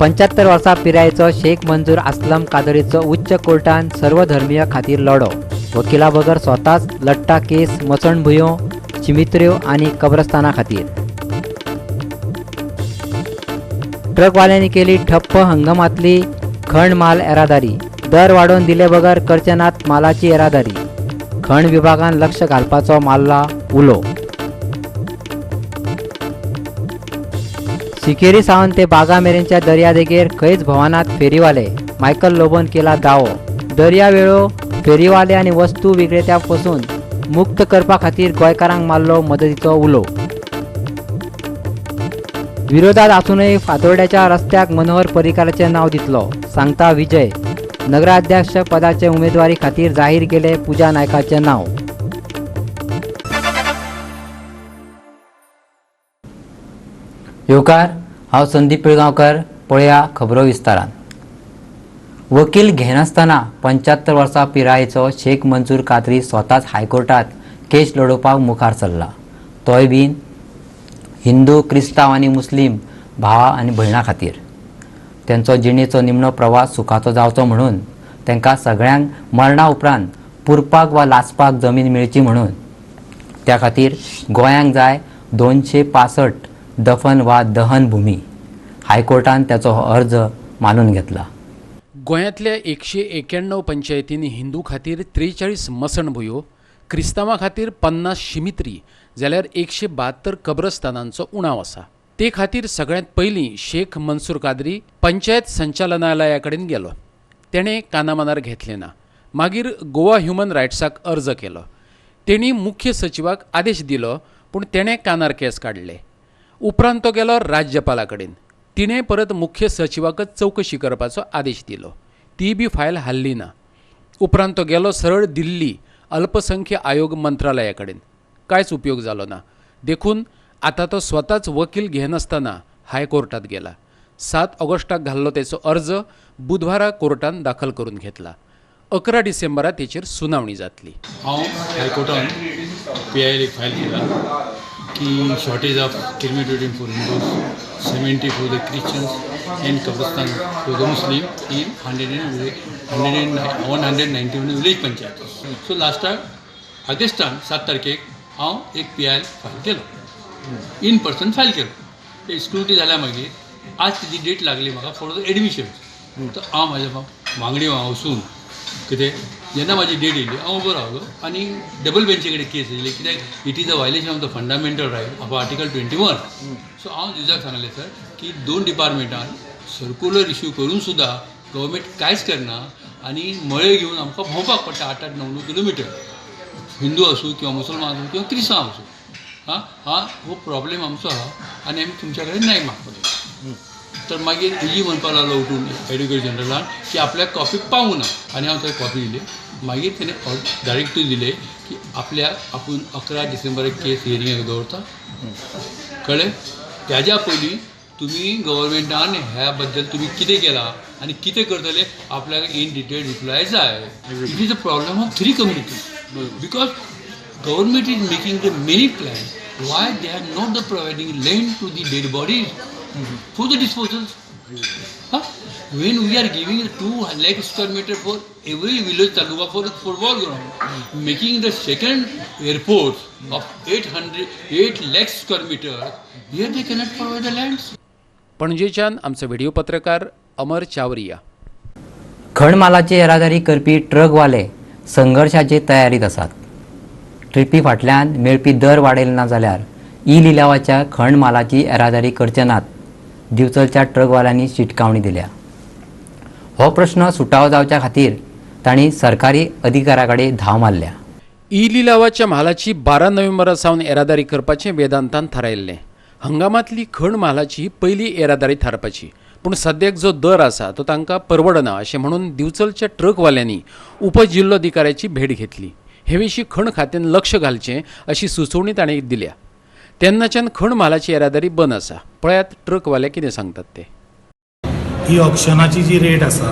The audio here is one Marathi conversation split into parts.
75 वर्सां पिरायेचो शेख मंजूर असलम कादरीचो उच्च कोर्टान सर्वधर्मीय खातीर लढो. वकिला बगर स्वताच लढटा केस मसणभुंयो, चिमित्र्यो आनी कब्रस्ताना खातीर. ट्रकवाल्यांनी केली ठप्प हंगामातली खण माल येरादारी. दर वाडोवन दिले बगर करचे नात मालाची येरादारी. खण विभागान लक्ष घालपाचो मारला उलो. सिकेरी सावन ते बागा मेरेनच्या दर्यादेगेर खंयच भवनात फेरीवाले. मायकल लोबोन केला दावो. दर्यावेळो फेरीवाले आनी वस्तू विक्रेत्या पासून मुक्त करपा खातीर गोंयकारांक मारलो मदतीचो उलो. विरोधात आसूनय फातोर्ड्याच्या रस्त्याक मनोहर पर्रीकाराचें नांव दितलो, सांगता विजय. नगराध्यक्ष पदाचे उमेदवारी खातीर जाहीर केले पूजा नायकाचें नांव. येवकार, हांव संदीप पिळगांवकर. पळया खबरो विस्तारान. वकील घेनासतना 75 वर्सां पिरायेचो शेख मंजूर कादरी स्वताच हायकोर्टात केस लडोवपाक मुखार सरला. तोय बीन हिंदू, क्रिस्तांव आनी मुस्लीम भावा आनी भयणां खातीर. त्यांचो जिणेचो निमणो प्रवास सुखाचो जावचो म्हणून तांकां सगळ्यांक मरणा उपरांत पुरपाक वा लाचपाक जमीन मेळची म्हणून. त्या खातीर गोंयांक जाय 265 दफन वा दहन भुमी. हायकोर्टान त्याचो अर्ज मानून घेतला. गोंयांतल्या 191 पंचायतींनी हिंदू खातीर 43 मसणभुंयो, क्रिस्तांवां खातीर 50 शिमित्री जाल्यार 172 कब्रस्तानांचो उणाव आसा. ते खातीर सगळ्यांत पयलीं शेख मंसूर कादरी पंचायत संचालनालया कडेन गेलो. तेणें कानामनार घेतलें ना. मागीर गोवा ह्युमन रायट्साक अर्ज केलो. तेणी मुख्य सचिवाक आदेश दिलो, पूण तेणें कानार केस काडले. उपरांत तो गेलो राज्यपाला कडेन. तिणें परत मुख्य सचिवाकच चवकशी करपाचो आदेश दिलो. ती बी फायल हाल्ली ना. उपरांत तो गेलो सरळ दिल्ली अल्पसंख्य आयोग मंत्रालया कडेन. कांयच उपयोग जालो ना. देखून आतां तो स्वताच वकील घेनासतना हायकोर्टात गेला. 7 ऑगस्टाक घाल्लो तेचो अर्ज बुधवारा कोर्टान दाखल करून घेतला. 11 डिसेंबराक तेचेर सुनावणी जातली. हांव हायकोर्टान PIL एक फायल केला की shortage of crematorium for Hindus, cemetery for the Christians and कब्रस्तान for the Muslim in 191 village panchayat. So लास्टाक ऑगस्टान 7 तारखेक हांव एक PIL फायल केलो, इन पर्सन फायल केलो. ते स्क्रुटी जाल्या मागीर आज तेजी डेट लागली म्हाका फॉर द एडमिशन. तर हांव म्हाज्या वांगडी वचून कितें जेन्ना म्हाजी डेट येयली हांव उबो रावलो आनी डबल बेंचे कडेन केस येयली, कित्याक it is a violation of the fundamental right of article 21. So हांव जुजाक सांगलें सर की 2 डिपार्टमेंटान सर्क्युलर इश्यू करून सुद्दां गव्हर्मेंट कांयच करना आनी मळे घेवन आमकां भोंवपाक पडटा 8-8, 9-9 किलोमिटर. हिंदू आसूं किंवा मुसलमान आसूं किंवा क्रिस्तांव आसूं. हो प्रॉब्लेम आमचो आहा आनी आमी तुमच्या कडेन न्याय मागतले. तर मागीर हेजी म्हणपाक लागलो उठून एडवोकेट जनरलान की आपल्याक कॉपी पावूं ना. आनी हांव थंय कॉपी दिली. मागीर तेणें डायरेक्टीव दिले की आपल्याक आपूण 11 डिसेंबराक केस हियरिंगाक दवरता. कळ्ळें? त्याज्या पयलीं तुमी गव्हर्मेंटान ह्या बद्दल तुमी कितें केलां आनी कितें करतले आपल्याक इन डिटेल रिप्लाय जाय. It is a problem of 3 communities because government is making the many plan. why they are not providing land to the dead bodies for the disposal. When we are giving 2 lakh square meter for every village taluka for football ground, making the second airport of 8 lakh square meter, here they cannot provide the lands. पणजेच्यान आमचे व्हिडिओ पत्रकार अमर चावरिया. खणमालाची येरादारी करपी ट्रकवाले संघर्षाचे तयारीत आसात. ट्रिपी फाटल्यान मेळपी दर वाडयले ना जाल्यार लिलावाच्या खण मालाची येरादारी करचे नात. दिवचलच्या ट्रकवाल्यांनी शिटकावणी दिल्या. हो प्रश्न सुटावो जावच्या खातीर तांणी सरकारी अधिकाऱ्या कडेन धांव मारल्या. लिलावाच्या म्हालाची 12 नोव्हेंबरा सावन येरादारी करपाचें वेदांतान थारायल्लें. हंगामातली खण म्हालाची पयली येरादारी थारपाची, पूण सद्याक जो दर आसा तो तांकां परवडना अशें म्हणून दिवचलच्या ट्रकवाल्यांनी उपजिल्लोधिकाऱ्याची भेट घेतली. हे विशीं खण खात्यान लक्ष घालचें अशी सुचोवणी ताणें दिल्या. तेन्नाच्यान खण म्हालाची येरादारी बंद आसा. पळयात ट्रकवाले कितें सांगतात ते. ही ऑप्शनाची जी रेट आसा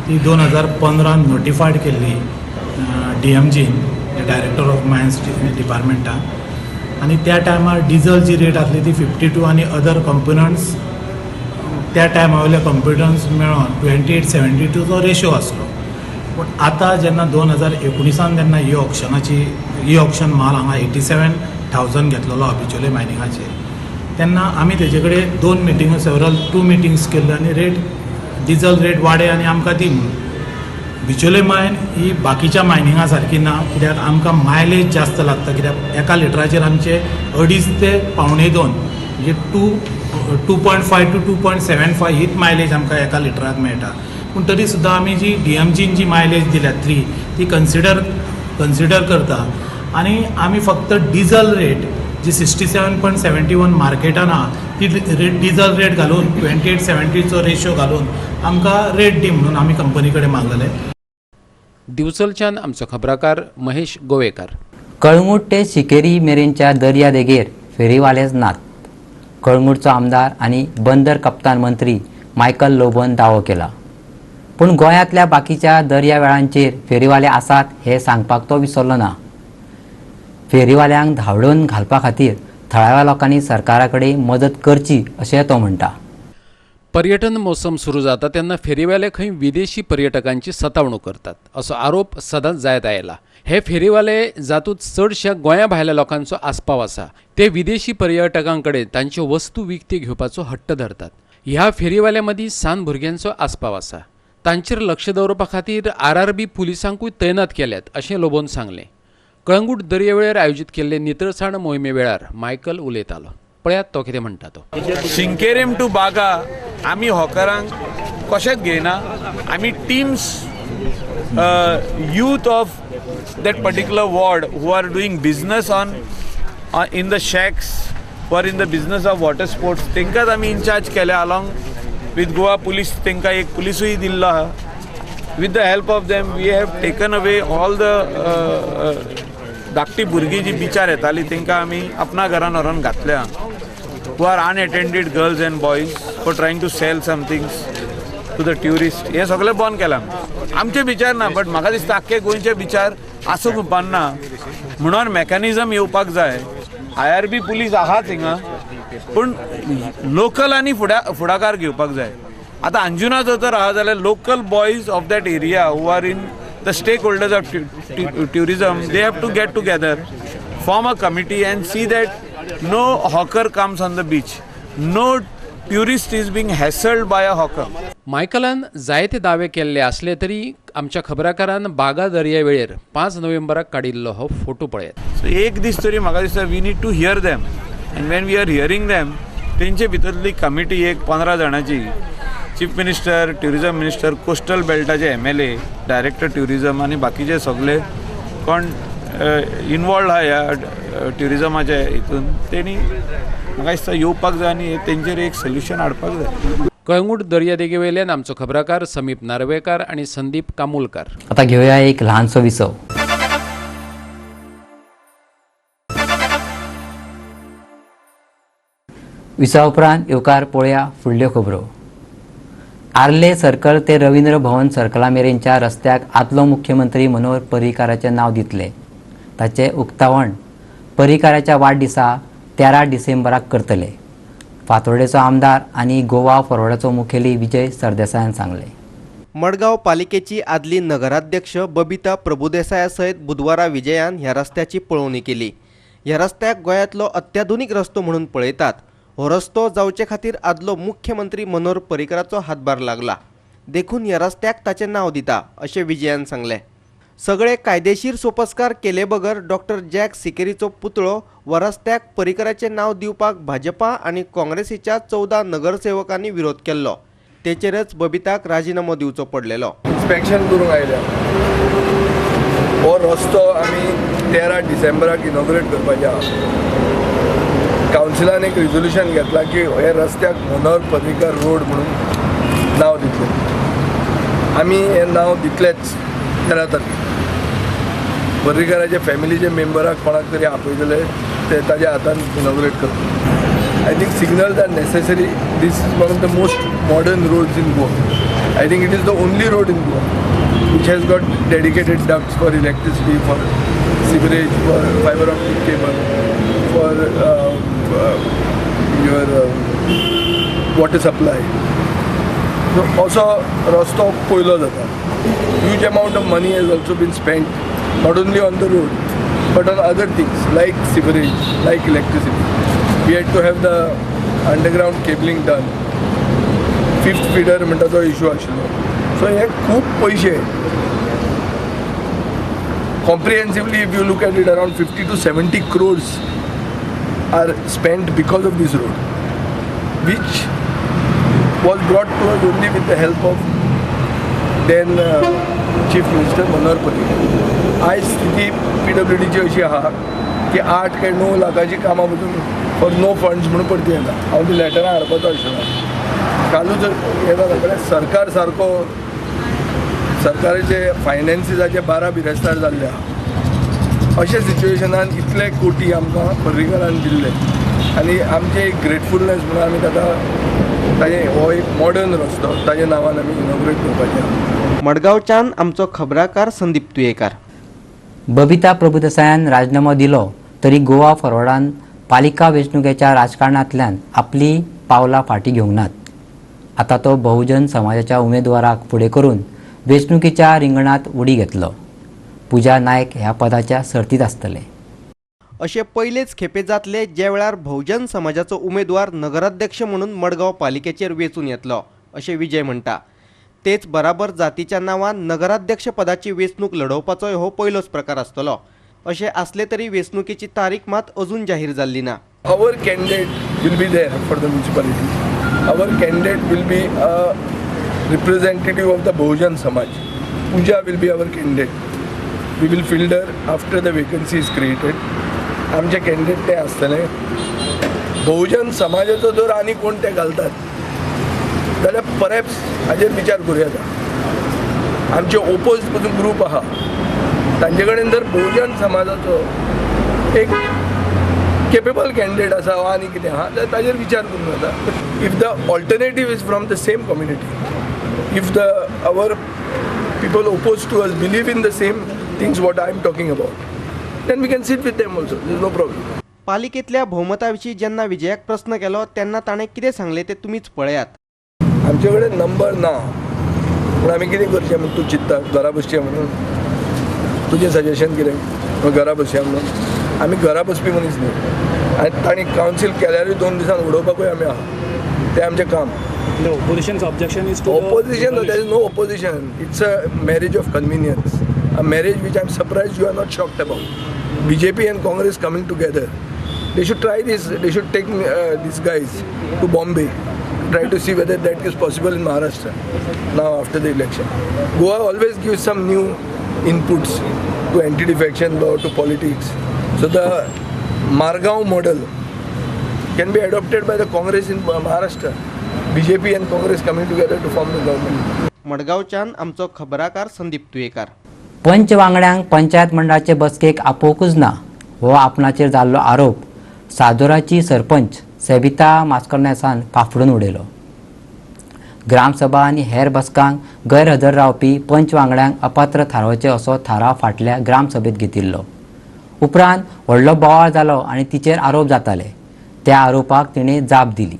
ती 2015 नोटिफायड केल्ली DMGन, डायरेक्टर ऑफ मायन्स डिपार्टमेंटान. आनी त्या टायमार डिझलची रेट आसली ती 52 आनी अदर कंपोनंट्स त्या टायमा वयले कंप्युटर्स मेळोन 2872चो रेशो आसलो. पूण आतां जेन्ना 2019 जेन्ना ई ऑक्शन माल हांगा 87,000 घेतलेलो हा बिचोले मायनिंगाचेर, तेन्ना आमी तेजे कडेन 2 मिटिंग्स केल्ल्यो आनी डिझल रेट वाडय आनी आमकां दी म्हणून. बिचोले मायन ही बाकीच्या मायनिंगा सारकी ना, कित्याक आमकां मायलेज जास्त लागता. कित्याक एका लिटराचेर आमचे 2.5 ते 2.5 म्हणजे 2.5 to 2.75 हीच मायलेज आमकां एका लिटराक मेळटा. पूण तरी सुद्दां आमी जी DMGन जी मायलेज दिल्या 3 ती कन्सिडर करता. आनी आमी फक्त डिझल रेट जी 67.71 मार्केटान आहा ती डिझल रेट घालून 2870चो रेशो घालून आमकां रेट दी म्हणून आमी कंपनी कडेन मागलेले. दिवचलच्यान आमचो खबराकार महेश गोवेकार. कळंगूट ते शिकेरी मेरेनच्या दर्या देगेर फेरीवालेच नात. कळंगूटचो आमदार आनी बंदर कप्तान मंत्री मायकल लोबोन दावो केला. पूण गोंयांतल्या बाकीच्या दर्यावेळांचेर फेरीवाले आसात हें सांगपाक तो विसरलो ना. फेरीवाल्यांक धांवडोवन घालपा खातीर थळाव्या लोकांनी सरकारा कडेन मदत करची अशें तो म्हणटा. पर्यटन मोसम सुरू जाता तेन्ना फेरीवाले खंय विदेशी पर्यटकांची सतावणूक करतात असो आरोप सदांच जायत आयला. हे फेरीवाले जातूंत चडशा गोंया भायल्या लोकांचो आस्पाव आसा. ते विदेशी पर्यटकांकडे तांच्यो वस्तू विकती घेवपाचो हट्ट धरतात. ह्या फेरीवाल्या मदीं सान भुरग्यांचो आस्पाव आसा. तांचेर लक्ष दवरपा खातीर RRB पुलिसांकूय तैनात केल्यात अशें लोबोन सांगलें. कळंगूट दर्यावेळेर आयोजीत केल्ले नितळसाण मोहिमे वेळार मायकल उलयतालो. पळयात तो कितें म्हणटा तो. शिंकेरेम टू बागा आमी हॉकरांक कशेंच घेयना. आमी teams youth of that particular ward who are doing business in the shacks or in the business of water sports तेंकाच आमी in charge केले along with Goa police. तेंका एक पुलिसूय दिल्लो आहा. with the help of them we have taken away all the धाकटी भुरगीं जी बिचार येतालीं तेंका आमी आपणा घरान व्हरोन घातल्या. who are unattended girls and boys for trying to sell some things to the tourist. हे सगळें बंद केलां. आमचे बिचार ना, बट म्हाका दिसता आख्खे गोंयचे बिचार आसूंक उपकारना म्हणून मेकॅनिझम येवपाक जाय. IRB पुलीस आहात हिंगा, पूण लोकलांनी फुडाकार घेवपाक जाय. आतां अंजुना जर आहा जाल्यार local boys of that area who are in the stake holders of tourism they have to get together, form a committee and see that no hawker comes on the beach, no tourist is being hassled by a hawker. मायकलान जायते दावे केल्ले असले तरी आमच्या खबराकारान बागा दर्यावेळेर 5 नोव्हेंबराक काडिल्लो हो फोटो पळयात. सो एक दीस तरी म्हाका दिसता we need to hear them and when we are hearing them तेंचे भितरली कमिटी एक 15 जाणांची, chief minister, tourism minister, coastal बेल्टाचे MLA, डायरेक्टर ट्युरिझम आनी बाकीचे सगळे कोण इनवॉल्ड आहा ह्या ट्युरिझमाच्या हितून तेणी म्हाका दिसता येवपाक जाय आनी तेंचेर एक सोल्युशन हाडपाक जाय. कळंगूट दर्यादेगेवेल्यान आमचो खबराकार समीप नार्वेकार आणि संदीप कामुलकार. आता घेऊया एक ल्हानसो विसव. विसा उपरांत येवकार पळोवया फुडल्यो खबरो. आर्ले सर्कल ते रवींद्र भवन सर्कला मेरेनच्या रस्त्याक आदलो मुख्यमंत्री मनोहर पर्रीकाराचें नांव दितले. ताचें उक्तावण पर्रीकाराच्या वाडदिसा 13 डिसेंबराक करतले. फातोर्डेचो आमदार आनी गोवा फॉरवर्डाचो मुखेली विजय सरदेसायान सांगले. मडगांव पालिकेची आदली नगराध्यक्ष बबिता प्रभुदेसाया सयत बुधवारा विजयान ह्या रस्त्याची पळोवणी केली. ह्या रस्त्याक गोंयांतलो अत्याधुनीक रस्तो म्हणून पळयतात. हो रस्तो जावचे खातीर आदलो मुख्यमंत्री मनोहर पर्रीकाराचो हातभार लागला. देखून ह्या रस्त्याक ताचें नांव दिता अशें विजयान सांगलें. सगळे कायदेशीर सोपस्कार केले बगर डॉक्टर जॅक सिकेरीचो पुतळो व रस्त्याक पर्रीकाराचें नांव दिवपाक भाजपा आनी काँग्रेसीच्या 14 नगरसेवकांनी विरोध केल्लो. तेचेरच बबिताक राजिनामो दिवचो पडलेलो. इन्स्पेक्शन करूंक आयल्या. हो रस्तो आमी 13 डिसेंबराक इनॉग्रेट करपाचे आहा. कावन्सिलान एक रिजोल्युशन घेतला की हे रस्त्याक मनोहर पर्रीकार रोड म्हणून नांव दितलें. आमी हें नांव दितलेच 13 तारखेक. पर्रीकाराचे फॅमिलीचे मेंबराक कोणाक तरी आपयतले ते ताज्या हातान इनॉग्रेट करतले. I think signals are necessary. This is one of the most modern roads in Goa. I think it is the only road in Goa which has got dedicated ducts for electricity, for sewerage, for fiber optic cable, for your water supply. So असो रस्तो पयलो जाता. Huge amount of money has also been spend not only on the road but on other things like sewerage, like electricity. We had to have the underground cabling done. 5th feeder म्हणटा तो इशू आशिल्लो. सो हे खूब पयशे comprehensively, if you look at it, around 50 to 70 crores are spent because of this road, which was brought to us only with the help of then Chief Minister Manohar Parrikar. आज स्थिती PWDची अशी आहा की 8 काय 9 लाखाची कामां मधून फॉर नो फंड्स म्हणून पडती येता. हांव ती लेटरां हाडपाचो आशिल्लो. कालूच येता सगळें सरकार सारको सरकाराचे फायनान्सिसाचे 12 बिरेस्तार जाल्ले आहा. अशा सिच्युएशनान इतले कोटी आमकां पर्रीकरान दिल्ले आनी आमचे एक ग्रेटफुलनेस म्हणून आमी ताका ताजें हो एक मॉडर्न रस्तो ताजे नांवान आमी इनॉग्रेट करपाचें. मडगांवच्यान आमचो खबराकार संदीप तुयेकार. बबिता प्रभुदेसायान राजीनामो दिलो तरी गोवा फॉरवर्डान पालिका वेंचणुकेच्या राजकारणांतल्यान आपली पावलां फाटीं घेवंक नात. आतां तो बहुजन समाजाच्या उमेदवाराक फुडें करून वेंचणुकेच्या रिंगणात उडी घेतलो. पुजा नायक ह्या पदाच्या सर्तीत आसतले. अशें पयलेच खेपे जातले ज्या वेळार बहुजन समाजाचो उमेदवार नगराध्यक्ष म्हणून मडगांव पालिकेचेर वेंचून येतलो अशें विजय म्हणटा. तेच बराबर जातीच्या नांवान नगराध्यक्ष पदाची वेंचणूक लडोवपाचो हो पयलोच प्रकार आसतलो. अशें आसले तरी वेंचणुकेची तारीख मात अजून जाहीर जाल्ली ना. Our candidate will be there for the municipality. Our candidate will be a representative of the Bahujan Samaj. Pooja will be our candidate. We will field her after the vacancy is created. आमचे कॅन्डिडेट ते आसतले. बहुजन समाजाचो जर आनी कोण ते घालतात जाल्यार परहॅप्स हाजेर विचार करूं येता. आमचे ओपोज पसून ग्रूप आहा तांचे कडेन जर बहुजन समाजाचो एक केपेबल कॅन्डिडेट आसा वा आनी कितें आहा जाल्यार ताजेर विचार करूंक जाता. If the alternative is from the same community, if the our people opposed to us believe in the same things what I am talking about, then we can sit with them also. There is no problem. पालिकेतल्या बहुमताविशीं जेन्ना विजयाक प्रश्न केलो तेन्ना ताणें कितें सांगलें तें तुमीच पळयात. आमचे कडेन नंबर ना पूण आमी कितें करचें म्हणून तूं चिंतता घरा बसचें म्हणून. तुजें सजेशन कितें घरा बसया म्हणून. आमी घरा बसपी मनीस न्ही आनी तांणी कावन्सील केल्यारूय 2 दिसान उडोवपाकूय आमी आहा. तें आमचें काम. The opposition's objection is to opposition. There is no opposition. It's a marriage of convenience. A marriage which I'm surprised you are not shocked about. BJP and Congress coming together. They should try this. They should take these guys to Bombay. Try to see whether that is possible in Maharashtra. Now after the election, Goa always gives some new inputs to anti-defection law, to politics. So the Margaon model can be adopted by the Congress in Maharashtra. BJP and Congress coming together to form the government. मडगांवच्यान आमचो खबराकार संदीप तुयेकार. पंच वांगड्यांक पंचायत मंडळाचे बसकेक आपोवंकूच ना हो आपणाचेर जाल्लो आरोप सादोराची सरपंच सबिता मास्करनेसान फाफडून उडयलो. ग्रामसभा आनी हेर बसकांक गैरहजर रावपी पंच वांगड्यांक अपात्र थारावचे असो थाराव फाटल्या ग्रामसभेत घेतिल्लो. उपरांत व्हडलो बोवाळ जालो आनी तिचेर आरोप जाताले. त्या आरोपाक तिणें जाप दिली.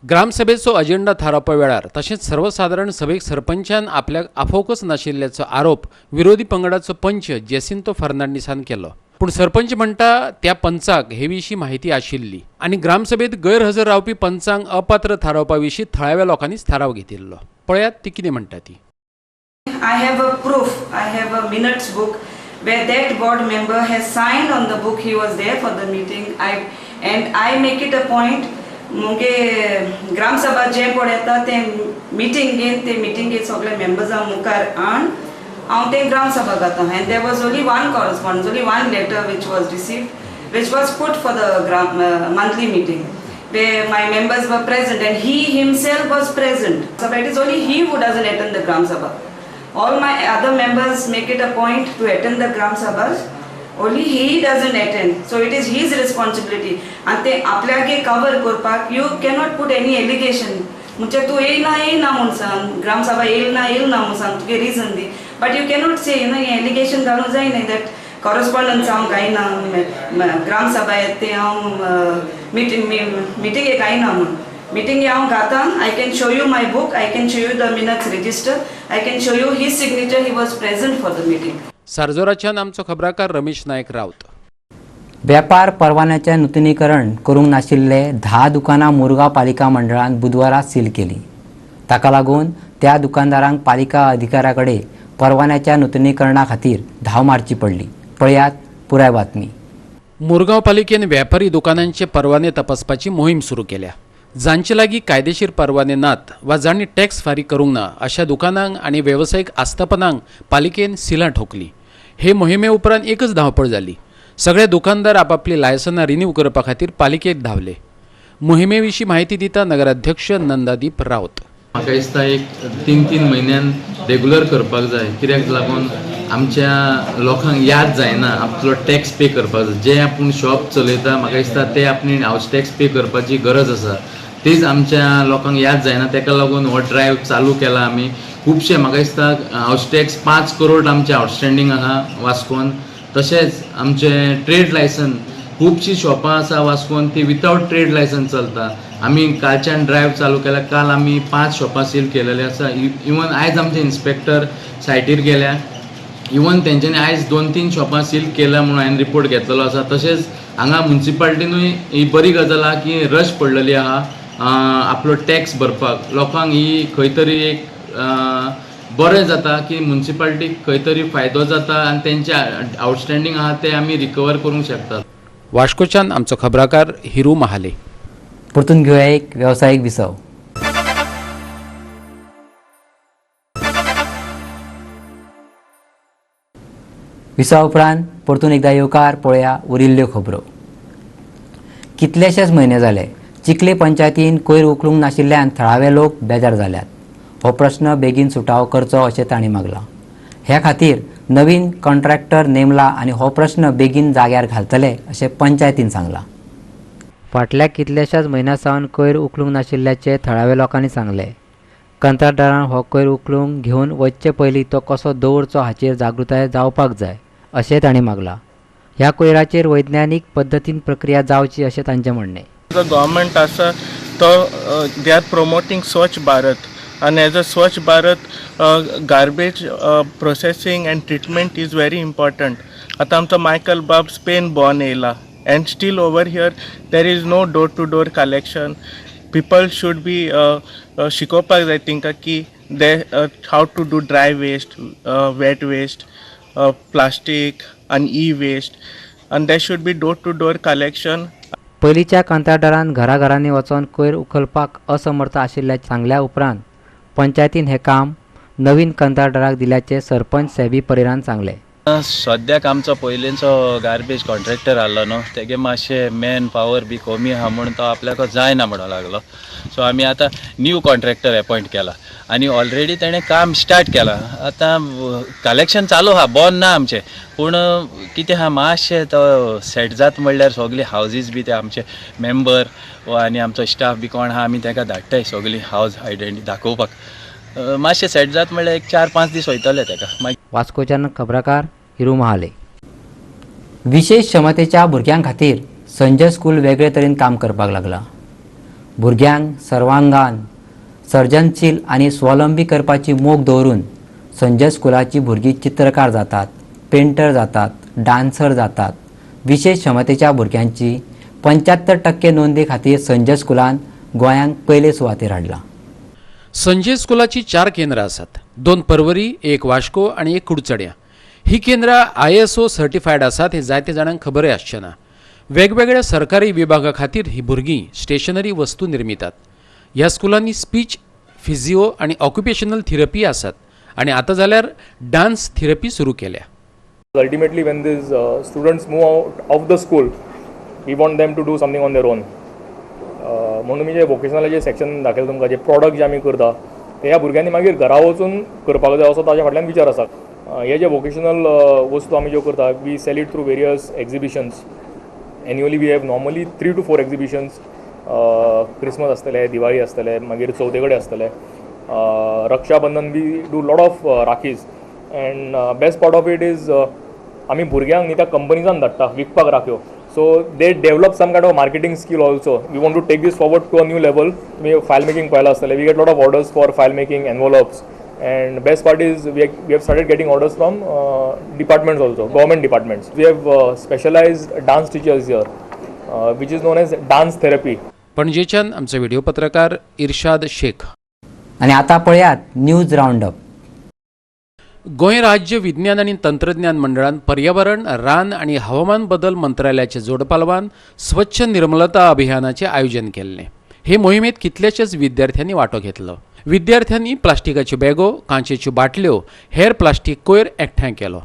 ग्रामसभेचो अजेंडा थारावपा वेळार तशेंच सर्वसाधारण सभेक सरपंचान आपल्याक आफोवकच नाशिल्ल्याचो आरोप विरोधी पंगडाचो पंच जेसिंतो फर्नांडीसान केलो. पूण सरपंच म्हणटा त्या पंचाक हे विशीं माहिती आशिल्ली आनी ग्रामसभेत गैरहजर रावपी पंचांक अपात्र थारावपा विशीं थळाव्या लोकांनीच थाराव घेतिल्लो. पळयात ती कितें म्हणटा ती. I have a proof. I have a minutes book where that board member has signed on the book. He was there for the meeting. I make it a point. मुगे ग्राम सभा जे पळयता ते मिटींगेक सगळे मेंबर्सां मुखार हाड हांव ते ग्राम सभा घाता. And there was only one correspondence, only one letter which was received, which was put for the monthly meeting where my members were present and he himself was present. So it is only he who doesn't attend the gram sabha. All my other members make it a point to attend the gram sabhas. Only he doesn't attend, so it is his responsibility. And ते आपल्यागे cover करपाक you cannot put any allegation. म्हणजे तू येयना म्हणून सांग, ग्रामसभा येयना म्हणून सांग, तुगे रिजन दी. But you cannot say हे allegation घालूंक जायना that correspondence हांव गायना, ग्रामसभा येते हांव मिटिंगेक गायना म्हणून. Meeting हांव घातां, I can show you my book, I can show you the minutes register, I can show you his signature, he was present for the meeting. सारजोराच्यान आमचो खबराकार रमेश नायक रावत. वेपार परवान्याचे नूतनीकरण करूंक नाशिल्ले 10 दुकानां मुरगांव पालिका मंडळान बुधवारा सील केली. ताका लागून त्या दुकानदारांक पालिका अधिकाऱ्याकडे परवान्याच्या नूतनीकरणा खातीर धाव मारची पडली. पळयात पुराय बातमी. मुरगांव पालिकेन व्यापारी दुकानांचे परवाने तपासपाची मोहीम सुरू केल्या. जांचे लागीं कायदेशीर परवाने नात वा जांनी टॅक्स फारीक करूंक ना अशा दुकानांक आनी वेवसायीक आस्थापनांक पालिकेन सिलां ठोकली. हे मोहिमे उपरांत एकच धांवपळ जाली. सगळे दुकानदार आपापली लायसनां रिन्यू करपा खातीर पालिकेक धांवले. मोहिमे विशीं माहिती दिता नगराध्यक्ष नंदादीप रावत. म्हाका दिसता एक 3-3 म्हयन्यान रेगुलर करपाक जाय. कित्याक लागून आमच्या लोकांक याद जायना आपलो टॅक्स पे करपाक जाय. जे आपूण शॉप चलयता म्हाका दिसता ते आपणी हावस टॅक्स पे करपाची गरज आसा. तेच आमच्या लोकांक याद जायना. ताका लागून हो ड्रायव्ह चालू केला आमी. खुबशे म्हाका दिसता हावस टॅक्स 5 करोड आमचे आउटस्टँडींग आहा वास्कोन. तशेंच आमचे ट्रेड लायसन खूबशीं शॉपां आसा वास्कोन ती विथआउट ट्रेड लायसन चलता. आमी कालच्यान ड्रायव्ह चालू केला. काल आमी 5 शॉपां सील केलेले आसा. इवन आयज आमचे इन्स्पेक्टर सायटीर गेल्या. इवन तेंच्यांनी आयज 2-3 शॉपां सील केल्या म्हणून हांवें रिपोर्ट घेतलेलो आसा. तशेंच हांगा म्युन्सिपाल्टीनूय ही बरी गजाल आहा की रश पडलेली आहा आपलो टॅक्स भरपाक. लोकांक ही खंय तरी एक बरें जाता की म्युन्सिपाल्टीक खंय तरी फायदो जाता आनी तेंचे आउटस्टँडींग आहा ते आमी रिकवर करूंक शकतात. वास्कोच्यान आमचो खबराकार हिरू महाले. परतून घेवया एक वेवसायीक विसव. विसवा उपरांत परतून एकदा येवकार पळया उरिल्ल्यो खबरो. कितलेशेच म्हयने जाले चिखले पंचायतीन कोयर उखलूंक नाशिल्ल्यान थळावे लोक बेजार जाल्यात. हो प्रश्न बेगीन सुटावो करचो अशें तांणी मागलां. ह्या खातीर नवीन कॉन्ट्रॅक्टर नेमला आनी हो प्रश्न बेगीन जाग्यार घालतले अशें पंचायतीन सांगलां. फाटल्या कितल्याशाच म्हयन्या सावन कोयर उखलूंक नाशिल्ल्याचे थळाव्या लोकांनी सांगले. कंत्राटदारान हो कोयर उखलूंक घेवन वचचे पयलीं तो कसो दवरचो हाचेर जागृताय जावपाक जाय अशें तांणी मागलां. ह्या कोयराचेर वैज्ञानीक पद्दतीन प्रक्रिया जावची अशें तांचें म्हणणें. जो गव्हर्मेंट आसा तो दे आर प्रोमोटींग स्वच्छ Bharat and as a Swachh Bharat garbage processing and treatment is very important. आता आमचो मायकल बाब स्पेन बॉर्न येयला and still over here there is no door to door collection. People should be शिकोवपाक जाय तांकां की they how to do dry waste, wet waste, plastic and e-waste and there should be door to door collection. पयलींच्या कंत्राटदारान घराघरांनी वचोन कोयर उखलपाक असमर्थ आशिल्ल्या सांगल्या उपरांत पंचायतीन हे काम नवीन कंत्राटदाराक दिल्याचे सरपंच सेबी परिरान सांगले. सद्याक आमचो पयलींचो गार्बेज कॉन्ट्रॅक्टर आहलो न्हू तेगे मातशें मॅन पावर बी कमी आहा म्हणून तो आपल्याक जायना म्हणूंक लागलो. सो आमी आतां न्यू कॉन्ट्रॅक्टर अपॉयंट केला आनी ऑलरेडी तेणें काम स्टार्ट केलां. आतां कलेक्शन चालू आहा बंद ना आमचें पूण कितें आहा मातशें तो सेट जात म्हणल्यार सगळी हावजीस बी ते आमचे मेंबर वा आनी आमचो स्टाफ बी कोण आहा आमी ताका धाडटाय सगळी हावज आयडेंटिटी दाखोवपाक. मातशें सेट जात म्हणल्यार एक 4-5 दीस वयतले ताका. वास्कोच्यान खबराकार हिरू महाले. विशेष क्षमतेच्या भुरग्यां खातीर संजय स्कूल वेगळे तरेन काम करपाक लागला. भुरग्यांक सर्वांगान सर्जनशील आनी स्वावलंबी करपाची मोख दवरून संजय स्कुलाची भुरगीं चित्रकार जातात, पेंटर जातात, डान्सर जातात. विशेष क्षमतेच्या भुरग्यांची 75% नोंदी खातीर संजय स्कुलान गोंयांक पयले सुवातेर हाडला. संजय स्कुलाची 4 केंद्रां आसात. 2 पर्वरी, 1 वास्को आनी 1 कुडचड्यां. ही केंद्रां ISO सर्टिफायड आसात हे जायते जाणांक खबरय आसचें ना. वेगवेगळ्या सरकारी विभागा खातीर ही भुरगीं स्टेशनरी वस्तू निर्मितात. ह्या स्कुलांनी स्पीच, फिजिओ आनी ऑक्युपेशनल थेरपी आसात आनी आतां जाल्यार डान्स थेरपी सुरू केल्या. Ultimately when these students move out of the school we want them to do something on their own. म्हणून मी जे वोकेशनलाचे सेक्शन दाखयलें तुमकां जे प्रॉडक्ट जे आमी करता ते ह्या भुरग्यांनी मागीर घरा वचून करपाक जाय असो ताच्या फाटल्यान विचार आसा. हे जे वोकेशनल वस्तू आमी ज्यो करता we sell it through various exhibitions. Annually we have normally 3 to 4 exhibitions. Christmas आसतले, दिवाळी आसतले, मागीर चवथे कडेन आसतले, Raksha Bandhan we do lot of rakhis. And best part of it is आमी भुरग्यांक न्ही त्या कंपनीजान धाडटा विकपाक राख्यो. So they develop some kind of marketing skill also. We want to take this forward to a new level. We file making पहिला असतले. We get a lot of orders for file making envelopes. And best part is we have started getting orders from departments also, government departments. We have specialized dance teachers here, which is known as dance therapy. पणजेच्यान आमचे व्हिडिओ पत्रकार इर्शाद शेख. आणि आता पळयात न्यूज राऊंड अप. गोंय राज्य विज्ञान आणि तंत्रज्ञान मंडळान पर्यावरण, रान आणि हवामान बदल मंत्रालयाचे जोडपालवान स्वच्छ निर्मलता अभियानाचे आयोजन केल्ले. हे मोहिमेत कितल्याशाच विद्यार्थ्यांनी वांटो घेतलो. विद्यार्थ्यांनी प्लास्टिकाच्यो बॅगो, कांचेच्यो बाटल्यो, हेर प्लास्टिक कोयर एकठांय केलो.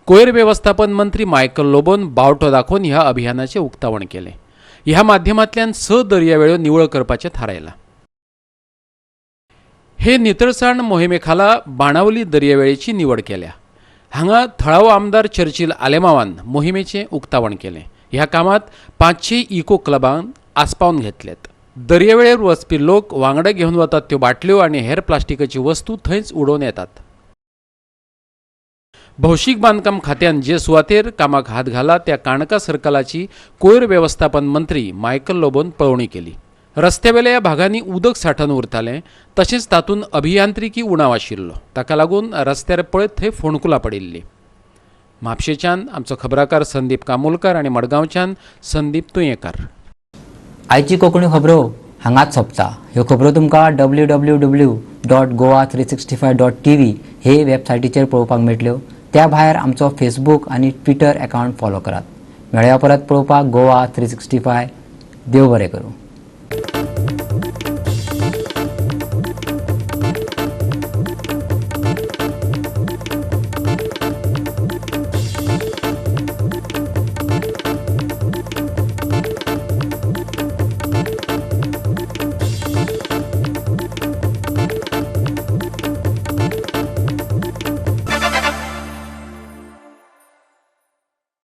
कोयर व्यवस्थापन मंत्री मायकल लोबोन बावटो दाखोवन ह्या अभियानाचे उक्तावण केले. ह्या माध्यमांतल्यान 6 दर्यावेळो निवळ करपाचें थारायलां. हे नितळसाण मोहिमेखाला बाणावली दर्यावेळेची निवड केल्या. हांगा थळावो आमदार चर्चिल आलेमावान मोहिमेचें उक्तावण केलें. ह्या कामात 500 इको क्लबांक आस्पावन घेतलेत. दर्यावेळेर वचपी लोक वांगडा घेवन वतात त्यो बाटल्यो आनी हेर प्लास्टिकाची वस्तू थंयच उडोवन येतात. भौशीक बांदकाम खात्यान जे सुवातेर कामाक हात घाला त्या काणका सर्कलाची कोयर व्यवस्थापन मंत्री मायकल लोबोन पळोवणी केली. रस्त्यावेल्या ह्या भागांनी उदक साठून उरतालें, तशेंच तातूंत अभियांत्रिकी उणाव आशिल्लो. ताका लागून रस्त्यार पळयत थंय फोंडकुलां पडिल्लीं. म्हापशेच्यान आमचो खबराकार संदीप कामोलकार आनी मडगांवच्यान संदीप तुयेंकार. आयची कोंकणी खबरो हांगाच सोंपता. ह्यो खबरो तुमकां www.goa365.tv हे वेबसायटीचेर पळोवपाक मेळटल्यो. त्या भायर आमचो फेसबूक आनी ट्विटर अकावंट फॉलो करात. मेळया परत पळोवपाक गोवा 365. देव बरें करूं.